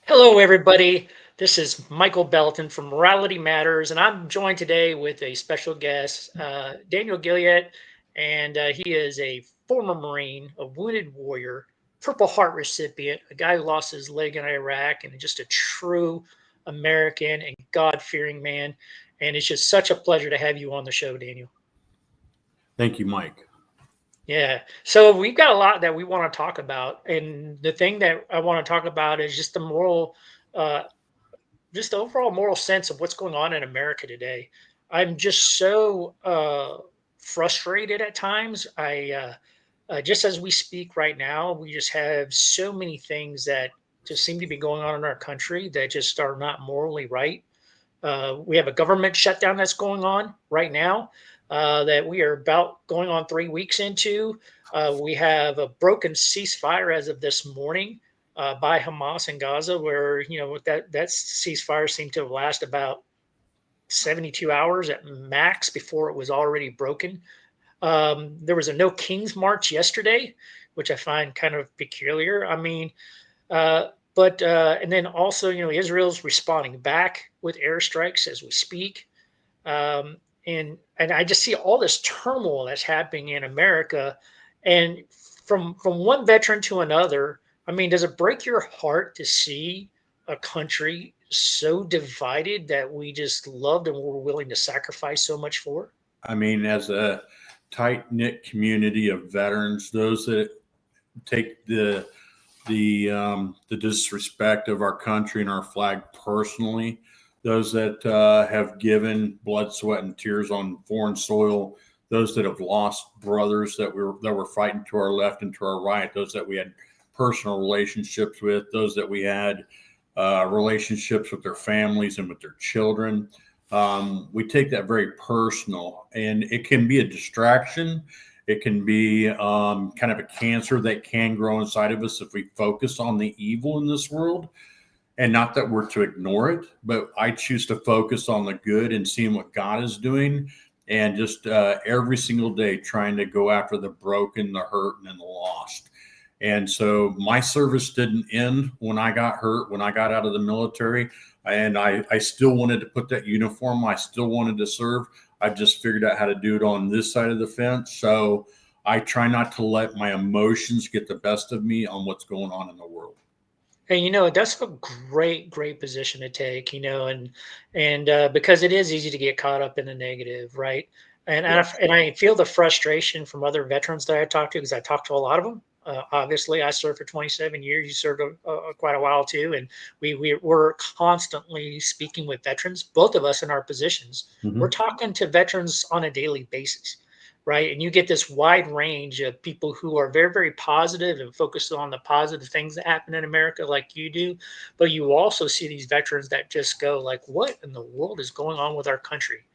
Hello, everybody. This is Michael Belton from Morality Matters, and I'm joined today with a special guest, Daniel Gilyeat, and he is a former Marine, a wounded warrior, Purple Heart recipient, a guy who lost his leg in Iraq, and just a true American and God-fearing man. And it's just such a pleasure to have you on the show, Daniel. Thank you, Mike. Yeah. So we've got a lot that we want to talk about, and the thing that I want to talk about is just the moral. Uh, just the overall moral sense of what's going on in America today. I'm just so frustrated at times. Just as we speak right now, we just have so many things that just seem to be going on in our country that just are not morally right. We have a government shutdown that's going on right now that we are about going on 3 weeks into. We have a broken ceasefire as of this morning by Hamas in Gaza, where that ceasefire seemed to last about 72 hours at max before it was already broken. There was a No Kings March yesterday, which I find kind of peculiar. I mean, but and then also, Israel's responding back with airstrikes as we speak, and I just see all this turmoil that's happening in America, and from one veteran to another. I mean, does it break your heart to see a country so divided that we just loved and were willing to sacrifice so much for? I mean, as a tight knit community of veterans, those that take the disrespect of our country and our flag personally, those that have given blood, sweat, and tears on foreign soil, those that have lost brothers that were fighting to our left and to our right, those that we had personal relationships with, those that we had relationships with their families and with their children. We take that very personal, and it can be a distraction. It can be kind of a cancer that can grow inside of us if we focus on the evil in this world. And not that we're to ignore it, but I choose to focus on the good and seeing what God is doing, and just every single day trying to go after the broken, the hurt, and the lost. And so my service didn't end when I got hurt, when I got out of the military. And I still wanted to put that uniform. I still wanted to serve. I just figured out how to do it on this side of the fence. So I try not to let my emotions get the best of me on what's going on in the world. And that's a great position to take, and because it is easy to get caught up in the negative, right? Yes. And I feel the frustration from other veterans that I talk to because I talk to a lot of them. Obviously, I served for 27 years. You served quite a while too, and we're constantly speaking with veterans. Both of us in our positions, we're Mm-hmm. talking to veterans on a daily basis, right? And you get this wide range of people who are very positive and focused on the positive things that happen in America, like you do. But you also see these veterans that just go like, "What in the world is going on with our country?"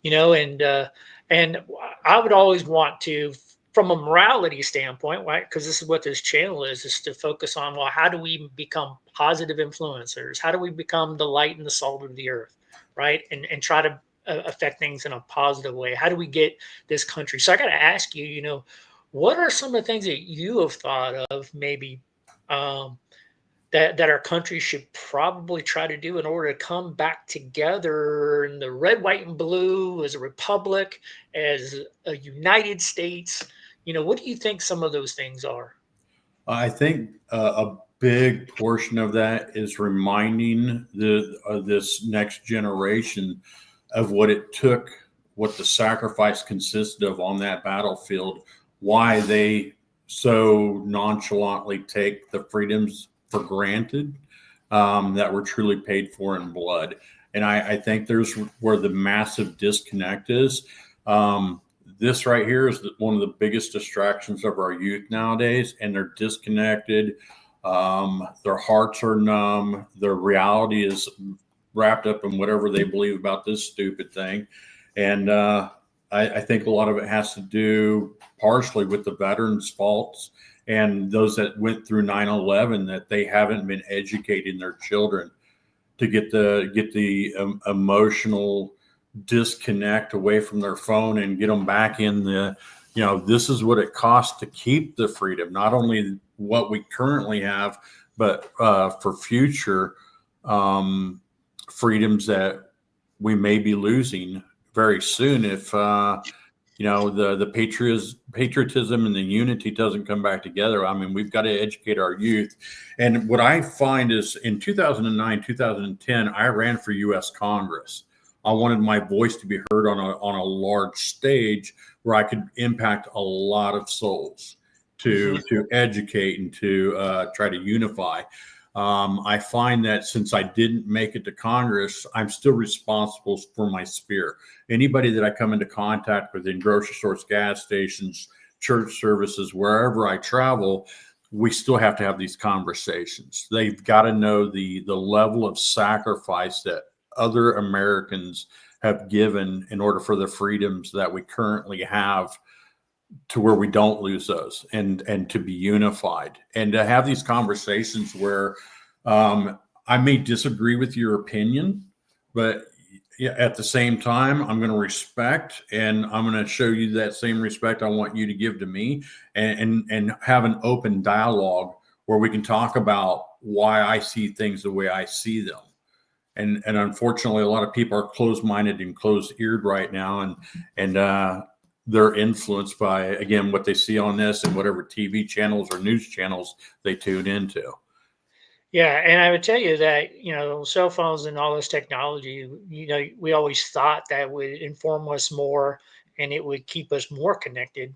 And I would always want to, from a morality standpoint, right? Because this is what this channel is to focus on, well, how do we become positive influencers? How do we become the light and the salt of the earth, right? And try to affect things in a positive way. How do we get this country? So I got to ask you, what are some of the things that you have thought of maybe um, that our country should probably try to do in order to come back together in the red, white, and blue as a republic, as a United States? What do you think some of those things are? I think a big portion of that is reminding this next generation of what it took, what the sacrifice consisted of on that battlefield, why they so nonchalantly take the freedoms for granted that were truly paid for in blood. And I think there's where the massive disconnect is. This right here is one of the biggest distractions of our youth nowadays, and they're disconnected. Their hearts are numb. Their reality is wrapped up in whatever they believe about this stupid thing. And I think a lot of it has to do partially with the veterans' faults and those that went through 9/11, that they haven't been educating their children to get the emotional disconnect away from their phone and get them back in this is what it costs to keep the freedom, not only what we currently have, but for future freedoms that we may be losing very soon if the patriotism and the unity doesn't come back together. I mean, we've got to educate our youth. And what I find is in 2009, 2010, I ran for U.S. Congress. I wanted my voice to be heard on a large stage where I could impact a lot of souls Mhm. to educate and to try to unify. I find that since I didn't make it to Congress, I'm still responsible for my sphere. Anybody that I come into contact with in grocery stores, gas stations, church services, wherever I travel, we still have to have these conversations. They've got to know the level of sacrifice that other Americans have given in order for the freedoms that we currently have to where we don't lose those and to be unified and to have these conversations where I may disagree with your opinion, but at the same time, I'm going to respect and I'm going to show you that same respect I want you to give to me and have an open dialogue where we can talk about why I see things the way I see them. And unfortunately, a lot of people are closed-minded and closed-eared right now, and they're influenced by, again, what they see on this and whatever TV channels or news channels they tune into. Yeah, and I would tell you that, cell phones and all this technology, we always thought that would inform us more and it would keep us more connected.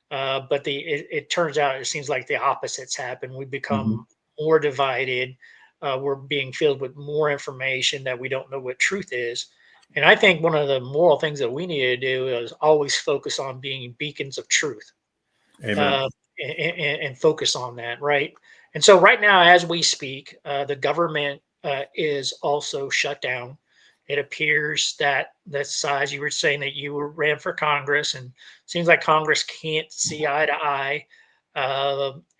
But it turns out it seems like the opposites happen. We Mhm. become more divided. We're being filled with more information that we don't know what truth is. And I think one of the moral things that we need to do is always focus on being beacons of truth, Amen. uh, and focus on that, right? And so, right now, as we speak, the government is also shut down. It appears that that size you were saying that you ran for Congress, and seems like Congress can't see eye to eye,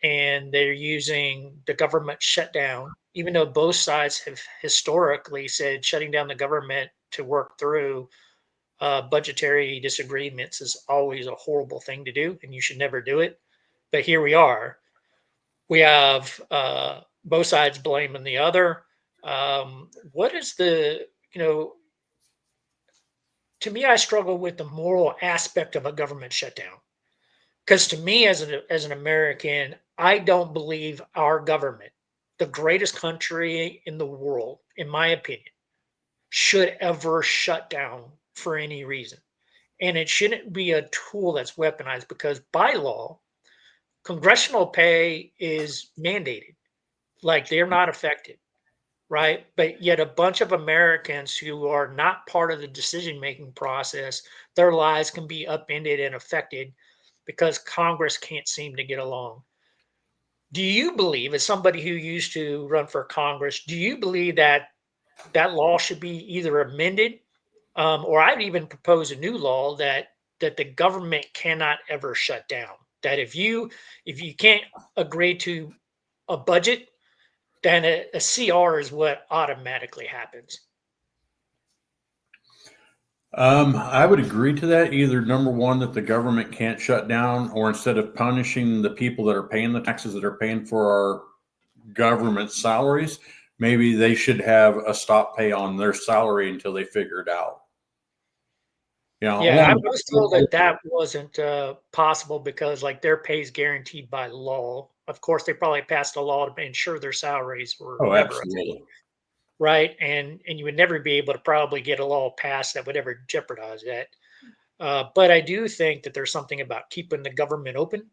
and they're using the government shutdown, even though both sides have historically said shutting down the government to work through budgetary disagreements is always a horrible thing to do, and you should never do it. But here we are. We have both sides blaming the other. What is you know, to me, I struggle with the moral aspect of a government shutdown. Because to me, as an American, I don't believe our government, the greatest country in the world, in my opinion, should ever shut down for any reason. And it shouldn't be a tool that's weaponized because by law, congressional pay is mandated. Like they're not affected, right? But yet a bunch of Americans who are not part of the decision making process, their lives can be upended and affected because Congress can't seem to get along. Do you believe, as somebody who used to run for Congress, do you believe that that law should be either amended, or I'd even propose a new law that the government cannot ever shut down? That if you can't agree to a budget, then a CR is what automatically happens. I would agree to that. Either number one, that the government can't shut down, or instead of punishing the people that are paying the taxes that are paying for our government salaries, maybe they should have a stop pay on their salary until they figure it out. Yeah, I Along. was told that that wasn't possible because like their pay is guaranteed by law. Of course, they probably passed a law to ensure their salaries were Oh, never affected, absolutely. right? And you would never be able to probably get a law passed that would ever jeopardize that. But I do think that there's something about keeping the government open.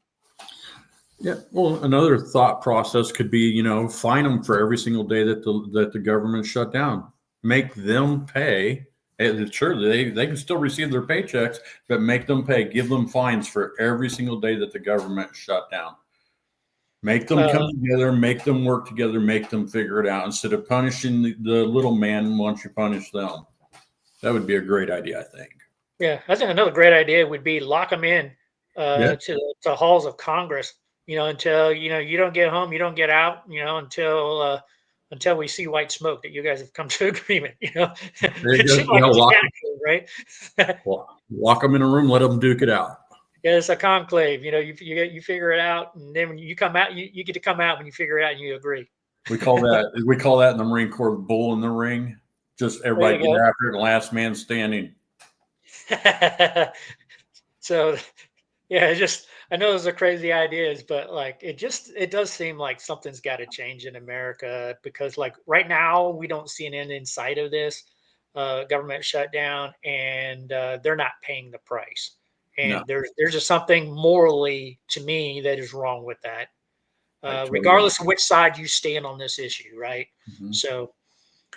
Yeah. Well, another thought process could be, fine them for every single day that the government shut down. Make them pay. And sure, they can still receive their paychecks, but make them pay. Give them fines for every single day that the government shut down. Make them Uh, come together, make them work together, make them figure it out instead of punishing the little man once you punish them. That would be a great idea, I think. yeah, I think another great idea would be lock them in Yeah. to halls of Congress. Until you don't get home, you don't get out. Until we see white smoke that you guys have come to agreement. There you It go. seems like Yeah, it's a conclave, right? lock them in a room, let them duke it out. Yeah, it's a conclave. You figure it out, and then when you come out, you get to come out when you figure it out and you agree. We call that in the Marine Corps the bull in the ring. Just There everybody you get go. after it, and last man standing. So yeah, it just I know those are crazy ideas, but like it does seem like something's got to change in America because like right now we don't see an end in sight of this government shutdown, and they're not paying the price. No, And there's just something morally to me that is wrong with that, I totally regardless of agree. which side you stand on this issue, right? Mhm. So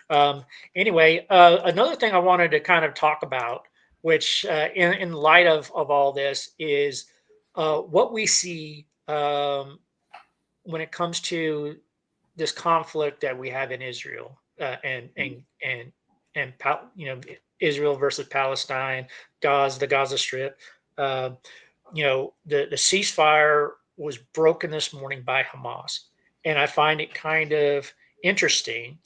um, anyway, another thing I wanted to kind of talk about, which in light of all this, is what we see when it comes to this conflict that we have in Israel and Israel versus Palestine, the Gaza Strip. Uh, the ceasefire was broken this morning by Hamas, and I find it kind of interesting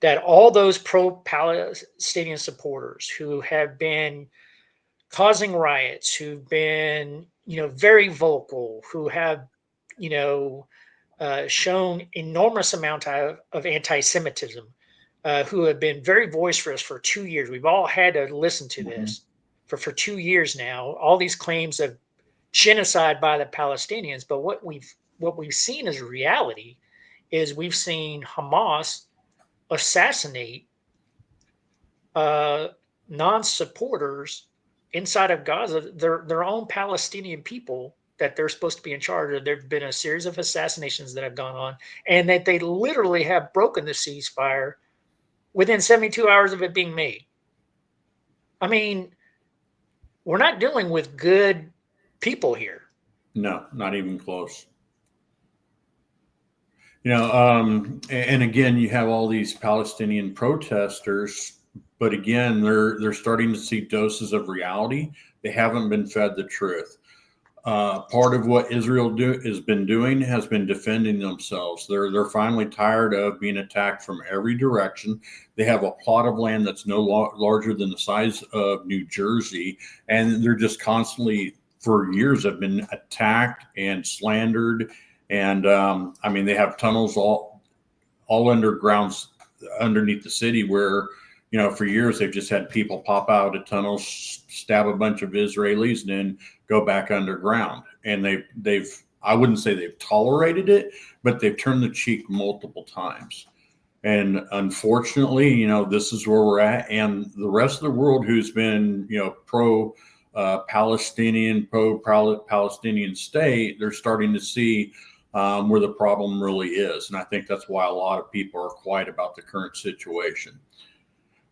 that all those pro-Palestinian supporters who have been causing riots, who've been, very vocal, who have, you know, shown enormous amount of anti-Semitism, who have been very boisterous for 2 years. We've all had to listen to Mhm. this for 2 years now. All these claims of genocide by the Palestinians, but what we've seen as reality is we've seen Hamas assassinate uh, non-supporters inside of Gaza, their own Palestinian people that they're supposed to be in charge of. There've been a series of assassinations that have gone on, and that they literally have broken the ceasefire within 72 hours of it being made. I mean, we're not dealing with good people here. No, not even close. And again, you have all these Palestinian protesters, but again, they're starting to see doses of reality. They haven't been fed the truth. Part of what has been doing has been defending themselves. They're finally tired of being attacked from every direction. They have a plot of land that's no larger than the size of New Jersey, and they're just constantly, for years, have been attacked and slandered. And I mean, they have tunnels all undergrounds underneath the city where for years they've just had people pop out of tunnels, stab a bunch of Israelis, and then go back underground. And they've I wouldn't say they've tolerated it, but they've turned the cheek multiple times. And unfortunately, this is where we're at. And the rest of the world who's been, pro Palestinian, pro Palestinian state, they're starting to see where the problem really is. And I think that's why a lot of people are quiet about the current situation.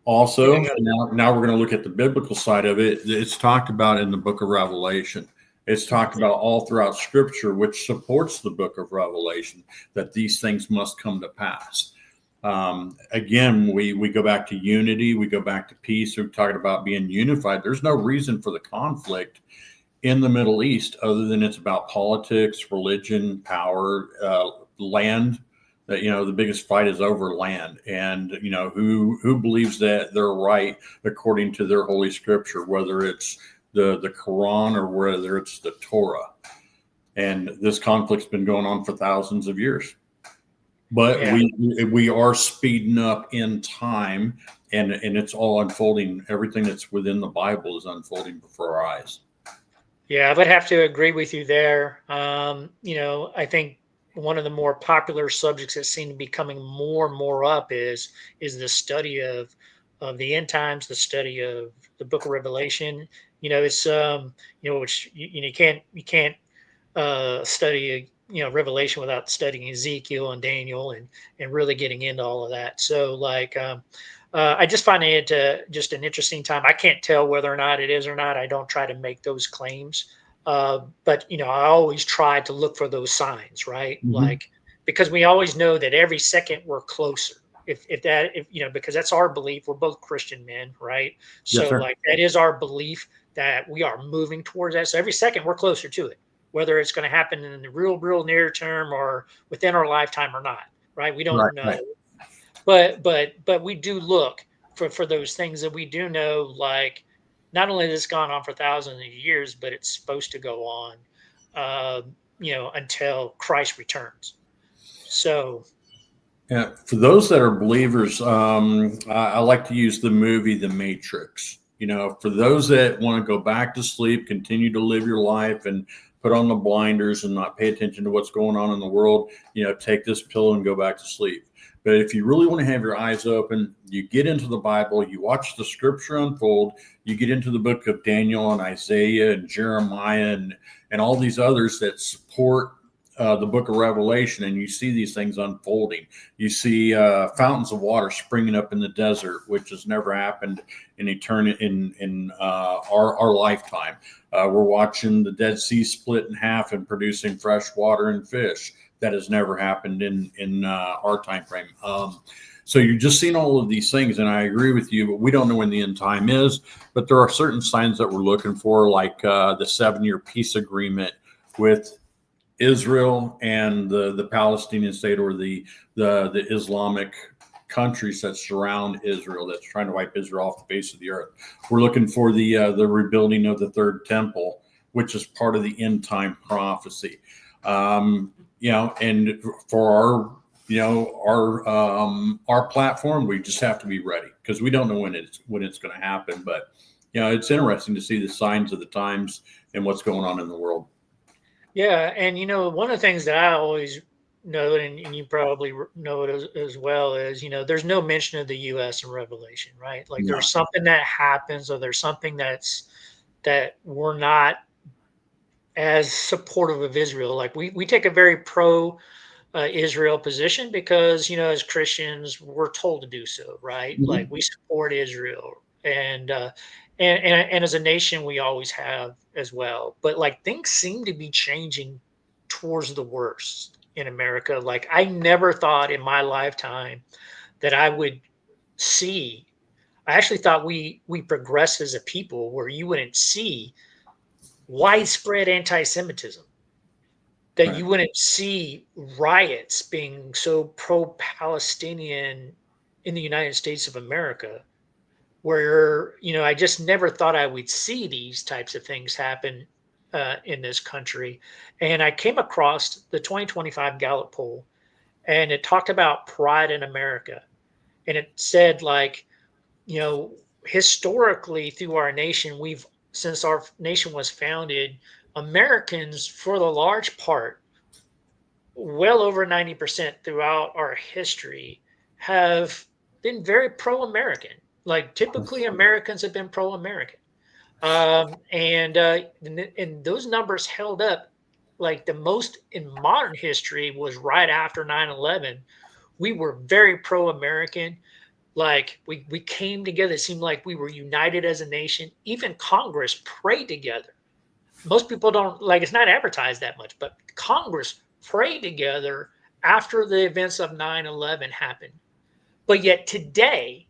Also, Yeah, now we're going to look at the biblical side of it. It's talked about in the book of Revelation. It's talked about all throughout Scripture, which supports the book of Revelation, that these things must come to pass. Again, we go back to unity, we go back to peace. We're talking about being unified. There's no reason for the conflict in the Middle East other than it's about politics, religion, power, land. That the biggest fight is over land, and who believes that they're right according to their holy scripture, whether it's the Quran or whether it's the Torah. And this conflict's been going on for thousands of years, but yeah, we are speeding up in time, and it's all unfolding. Everything that's within the Bible is unfolding before our eyes. yeah. I would have to agree with you there. I think one of the more popular subjects that seem to be coming more and more up is the study of the end times, the study of the Book of Revelation. It's which you can't study Revelation without studying Ezekiel and Daniel and really getting into all of that. So like I just find it just an interesting time. I can't tell whether or not it is or not. I don't try to make those claims, but I always try to look for those signs, right? Mm-hmm. Like because we always know that every second we're closer. If because that's our belief. We're both Christian men, right? Yes, So sir. like that is our belief that we are moving towards that. So every second we're closer to it, whether it's going to happen in the real near term or within our lifetime or not, right? We Right, don't know, right. but we do look for those things that we do know. Like not only has this gone on for thousands of years, but it's supposed to go on, until Christ returns. So Yeah, for those that are believers, I like to use the movie The Matrix. For those that want to go back to sleep, continue to live your life and put on the blinders and not pay attention to what's going on in the world, take this pill and go back to sleep. But if you really want to have your eyes open, you get into the Bible, you watch the scripture unfold, you get into the book of Daniel and Isaiah and Jeremiah and all these others that support the book of Revelation, and you see these things unfolding. You see fountains of water springing up in the desert, which has never happened in eternity in our lifetime. We're watching the Dead Sea split in half and producing fresh water and fish. That has never happened in our time frame. So you're just seeing all of these things, and I agree with you. But we don't know when the end time is. But there are certain signs that we're looking for, like the 7-year peace agreement with Israel and the Palestinian state, or the Islamic countries that surround Israel, that's trying to wipe Israel off the face of the earth. We're looking for the rebuilding of the third temple, which is part of the end time prophecy. And for our platform, we just have to be ready, because we don't know when it's going to happen. But it's interesting to see the signs of the times and what's going on in the world. Yeah, and one of the things that I always know, and you probably know it as well, is there's no mention of the U.S. in Revelation, right? Like No. there's something that happens, or there's something that we're not as supportive of Israel. Like we take a very pro Israel position because as Christians we're told to do so, right? Like Mhm. we support Israel, and and as a nation we always have as well. But like things seem to be changing towards the worst in America. Like I never thought in my lifetime that I would see. I actually thought we progressed as a people where you wouldn't see widespread anti-Semitism, that Right. you wouldn't see riots being so pro-Palestinian in the United States of America, where I just never thought I would see these types of things happen in this country. And I came across the 2025 Gallup poll, and it talked about pride in America, and it said like you know historically through our nation, we've since our nation was founded, Americans for the large part, well over 90% throughout our history, have been very pro-American. Like typically Americans have been pro-American. And those numbers held up. Like the most in modern history was right after 9/11. We were very pro-American. Like we came together. It seemed like we were united as a nation. Even Congress prayed together. Most people don't, like, it's not advertised that much, but Congress prayed together after the events of 9/11 happened. But yet today,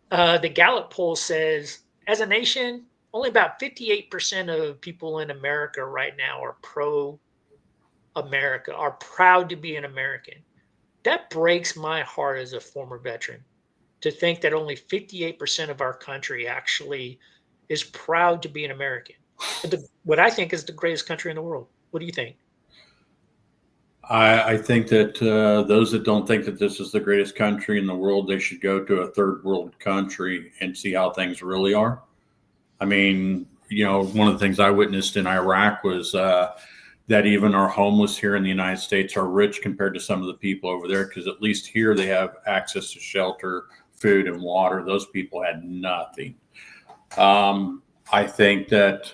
the Gallup poll says, as a nation, only about 58% of people in America right now are pro America, are proud to be an American. That breaks my heart as a former veteran, to think that only 58% of our country actually is proud to be an American. What I think is the greatest country in the world. What do you think? I think that those that don't think that this is the greatest country in the world, they should go to a third world country and see how things really are. I mean, one of the things I witnessed in Iraq was that even our homeless here in the United States are rich compared to some of the people over there, because at least here they have access to shelter, food, and water. Those people had nothing. I think that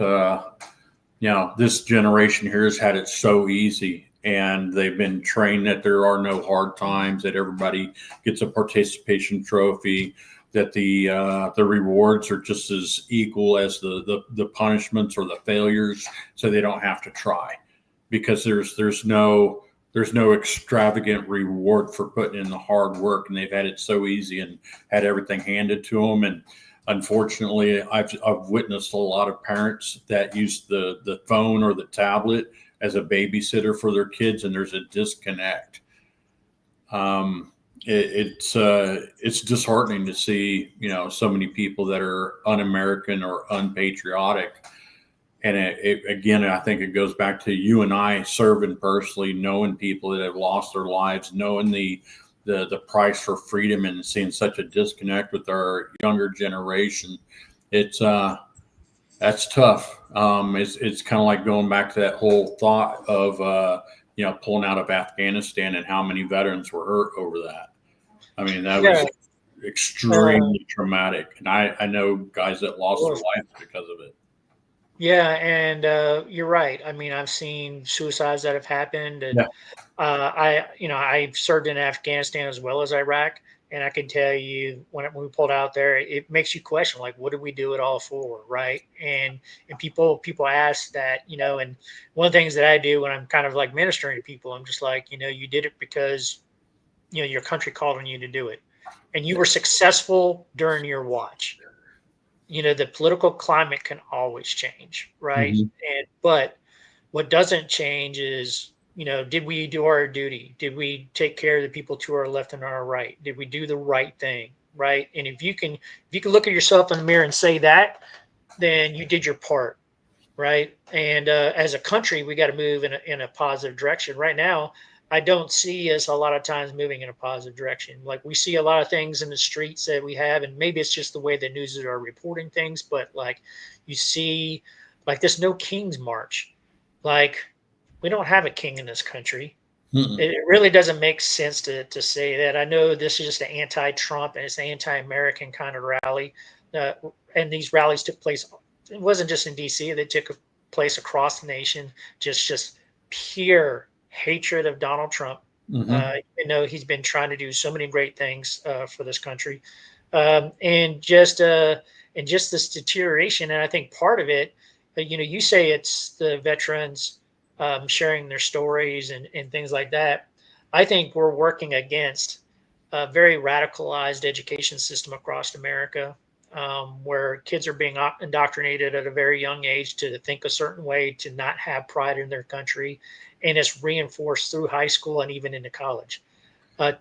this generation here has had it so easy, and they've been trained that there are no hard times, that everybody gets a participation trophy, that the rewards are just as equal as the punishments or the failures, so they don't have to try, because there's no extravagant reward for putting in the hard work, and they've had it so easy and had everything handed to them. And unfortunately, I've witnessed a lot of parents that use the phone or the tablet as a babysitter for their kids, and there's a disconnect. Um, it's disheartening to see so many people that are un-American or unpatriotic. And again, I think it goes back to you and I serving personally, knowing people that have lost their lives, knowing the price for freedom and seeing such a disconnect with our younger generation. It's that's tough. It's kind of like going back to that whole thought of pulling out of Afghanistan and how many veterans were hurt over that. I mean, that Yeah. was extremely traumatic, and I know guys that lost their Well, lives because of it. yeah, and you're right. I mean, I've seen suicides that have happened, and Yeah. I served in Afghanistan as well as Iraq, and I can tell you when we pulled out there, it makes you question like, what did we do it all for, right? And people ask that, and one of the things that I do when I'm kind of like ministering to people, I'm just like, you did it because your country called on you to do it, and you were successful during your watch. The political climate can always change, right? Hmm. But what doesn't change is, did we do our duty? Did we take care of the people to our left and our right? Did we do the right thing, right? And if you can look at yourself in the mirror and say that, then you did your part, right? And as a country, we got to move in a positive direction. Right now, I don't see us a lot of times moving in a positive direction. Like we see a lot of things in the streets that we have, and maybe it's just the way the news are reporting things, but like you see, like this No King's March, like we don't have a king in this country. Mm-mm. It really doesn't make sense to say that. I know this is just an anti-Trump and it's an anti-American kind of rally, uh, and these rallies took place. It wasn't just in D.C. They took place across the nation. Just pure hatred of Donald Trump. Hmm. He's been trying to do so many great things for this country, and just this deterioration. And I think part of it, you say it's the veterans sharing their stories and things like that. I think we're working against a very radicalized education system across America, where kids are being indoctrinated at a very young age to think a certain way, to not have pride in their country, and it's reinforced through high school and even into college.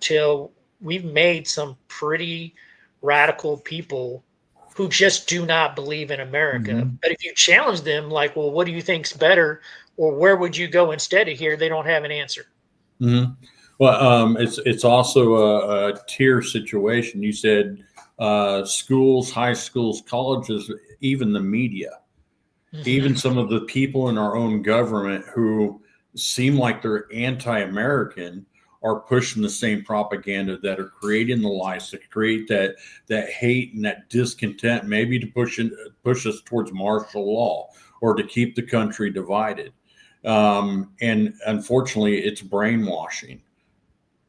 Till we've made some pretty radical people who just do not believe in America. Hmm. But if you challenge them, like, well, what do you think's better, or where would you go instead of here? They don't have an answer. Hmm. Well, it's also a tier situation. You said schools, high schools, colleges, even the media, even Hmm. some of the people in our own government who seem like they're anti-American are pushing the same propaganda that are creating the lies to create that hate and that discontent, maybe to push us towards martial law or to keep the country divided. And unfortunately, it's brainwashing.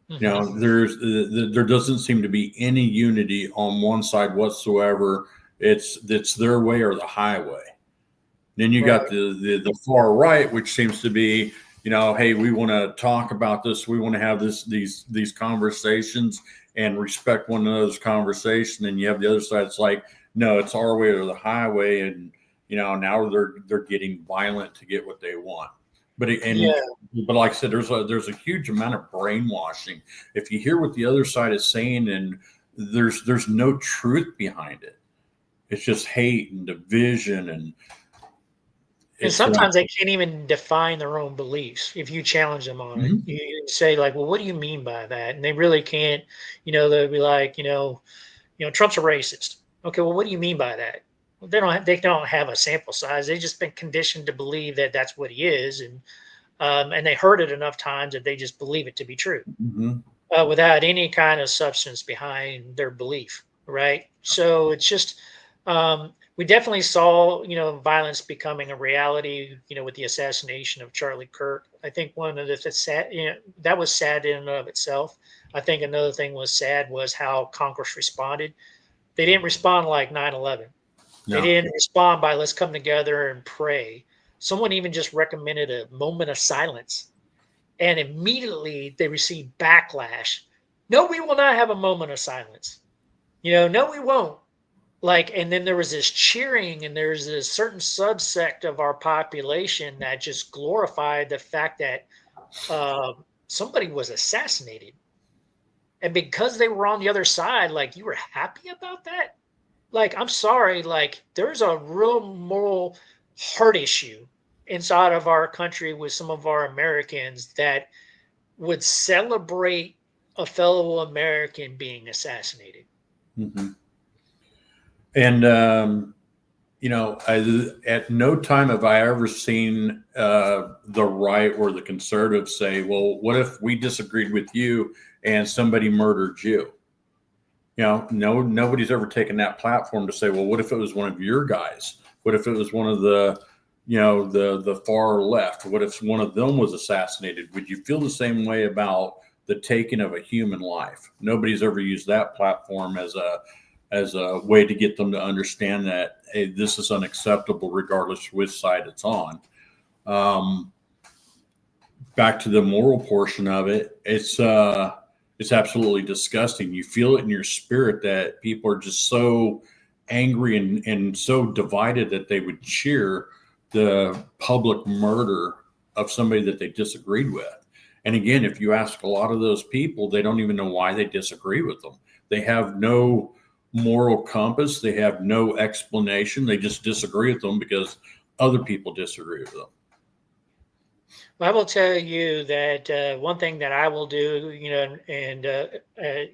Hmm. There doesn't seem to be any unity on one side whatsoever. It's their way or the highway. Then you got Right. the far right, which seems to be, hey, we want to talk about this. We want to have these conversations and respect one another's conversation. And you have the other side. It's like, no, it's our way or the highway. And now they're getting violent to get what they want. But Yeah. but like I said, there's a huge amount of brainwashing. If you hear what the other side is saying, and there's no truth behind it. It's just hate and division, and And it's sometimes they can't even define their own beliefs if you challenge them on it. Mhm. You say like, "Well, what do you mean by that?" And they really can't. They'll be like, Trump's a racist. Okay, well, what do you mean by that? Well, they don't have a sample size. They've just been conditioned to believe that that's what he is, and they heard it enough times that they just believe it to be true, Mhm. without any kind of substance behind their belief, right? So it's just we definitely saw violence becoming a reality, with the assassination of Charlie Kirk. I think one of the sad, that was sad in and of itself. I think another thing was sad was how Congress responded. They didn't respond like 9/11. They No. didn't respond by let's come together and pray. Someone even just recommended a moment of silence, and immediately they received backlash. No, we will not have a moment of silence. No, we won't. Like, and then there was this cheering, and there's a certain subsect of our population that just glorified the fact that somebody was assassinated, and because they were on the other side, like you were happy about that. Like, I'm sorry, like there's a real moral heart issue inside of our country with some of our Americans that would celebrate a fellow American being assassinated. Mm-hmm. And at no time have I ever seen the right or the conservatives say, "Well, what if we disagreed with you and somebody murdered you?" No, nobody's ever taken that platform to say, "Well, what if it was one of your guys? What if it was one of the far left? What if one of them was assassinated? Would you feel the same way about the taking of a human life?" Nobody's ever used that platform as a way to get them to understand that, hey, this is unacceptable, regardless of which side it's on. Um, Back to the moral portion of it, it's absolutely disgusting. You feel it in your spirit that people are just so angry and so divided that they would cheer the public murder of somebody that they disagreed with. And again, if you ask a lot of those people, they don't even know why they disagree with them. They have no moral compass. They have no explanation. They just disagree with them because other people disagree with them. I will tell you that one thing that I will do, and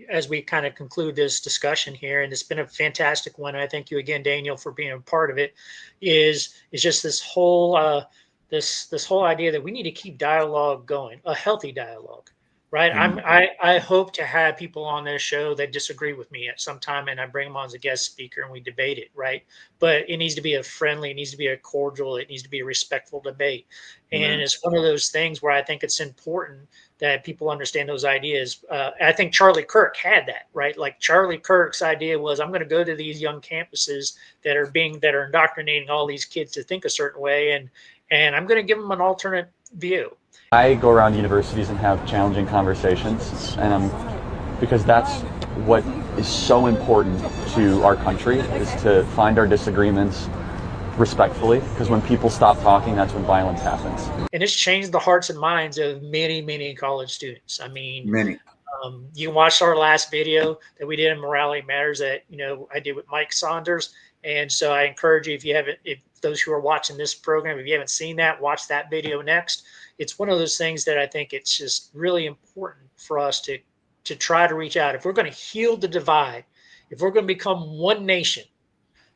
as we kind of conclude this discussion here, and it's been a fantastic one. I thank you again, Daniel, for being a part of it. Is just this whole idea that we need to keep dialogue going, a healthy dialogue, right? Amen. I hope to have people on this show that disagree with me at some time, and I bring them on as a guest speaker, and we debate it, right? But it needs to be a friendly, it needs to be a cordial, it needs to be a respectful debate. And Amen. it's one of those things where I think it's important that people understand those ideas. I think Charlie Kirk had that, right? Like Charlie Kirk's idea was, I'm going to go to these young campuses that are indoctrinating all these kids to think a certain way, and I'm going to give them an alternate view. I go around universities and have challenging conversations, because that's what is so important to our country, is to find our disagreements respectfully, because when people stop talking, that's when violence happens. And it's changed the hearts and minds of many, many college students. I mean, Many. you can watch our last video that we did in Morality Matters that I did with Mike Saunders, and so I encourage you, if those who are watching this program, if you haven't seen that, watch that video next. It's one of those things that I think it's just really important for us to try to reach out. If we're going to heal the divide, if we're going to become one nation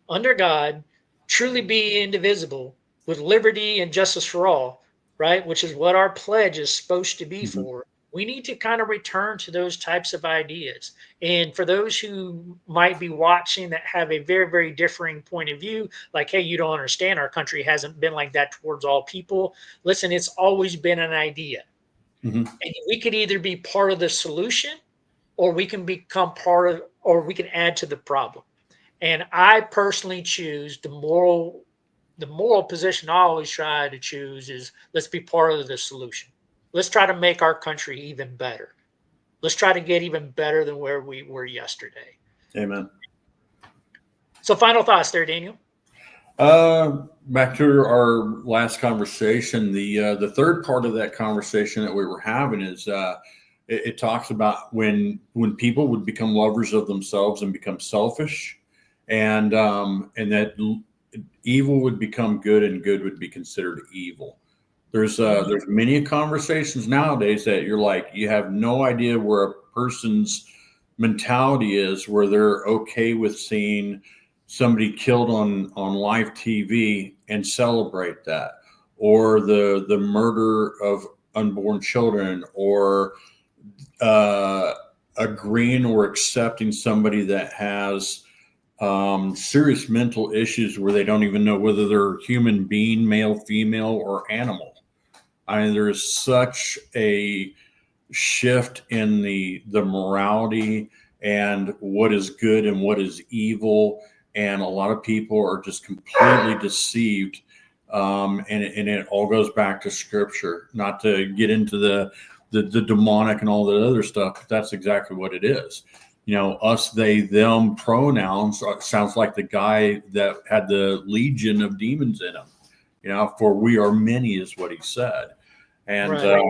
under God, truly be indivisible, with liberty and justice for all, right? Which is what our pledge is supposed to be Mhm. for. We need to kind of return to those types of ideas. And for those who might be watching that have a very, very differing point of view, like, hey, you don't understand, our country hasn't been like that towards all people. Listen, it's always been an idea. Mhm. And we could either be part of the solution, or we can become part of, or we can add to the problem. And I personally choose the moral position I always try to choose is, let's be part of the solution. Let's try to make our country even better. Let's try to get even better than where we were yesterday. Amen. So final thoughts there, Daniel. Back to our last conversation, the third part of that conversation that we were having is it talks about when people would become lovers of themselves and become selfish, and that evil would become good and good would be considered evil. There's many conversations nowadays that you're like, you have no idea where a person's mentality is, where they're okay with seeing somebody killed on live TV and celebrate that, or the murder of unborn children, or uh, agreeing or accepting somebody that has serious mental issues where they don't even know whether they're a human being, male, female, or animal. I mean, there's such a shift in the morality and what is good and what is evil, and a lot of people are just completely deceived. And it all goes back to scripture. Not to get into the demonic and all that other stuff, but that's exactly what it is. Us, they, them pronouns sounds like the guy that had the legion of demons in him. For we are many is what he said. And Right.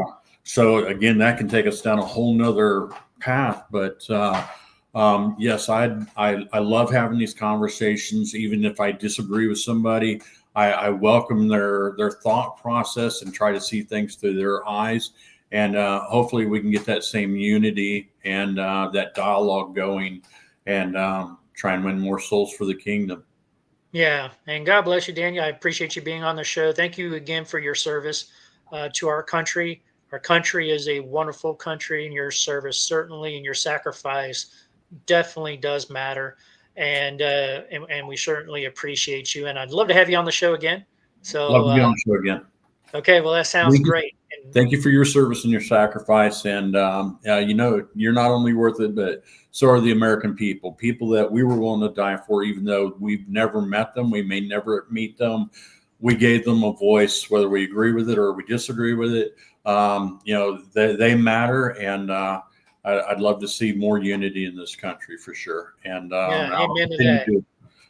so again, that can take us down a whole nother path. But yes, I love having these conversations, even if I disagree with somebody. I welcome their thought process and try to see things through their eyes. and hopefully we can get that same unity and that dialogue going, and try and win more souls for the kingdom. Yeah, and God bless you, Daniel. I appreciate you being on the show. Thank you again for your service to our country. Our country is a wonderful country, and your service certainly, and your sacrifice definitely does matter. And we certainly appreciate you. And I'd love to have you on the show again. Love So to be on the show again. okay, well that sounds great. And Thank you for your service and your sacrifice. And, you're not only worth it, but so are the American people, people that we were willing to die for, even though we've never met them. We may never meet them. We gave them a voice, whether we agree with it or we disagree with it. They matter. And I'd love to see more unity in this country for sure. And yeah, amen to that.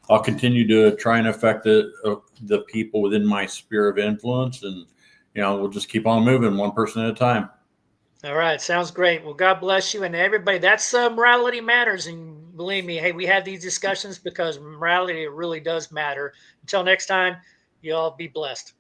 I'll continue to try and affect the people within my sphere of influence, and we'll just keep on moving one person at a time. All right, sounds great. Well, God bless you and everybody. That's morality matters, and believe me, hey, we have these discussions because morality really does matter. Until next time, you all be blessed.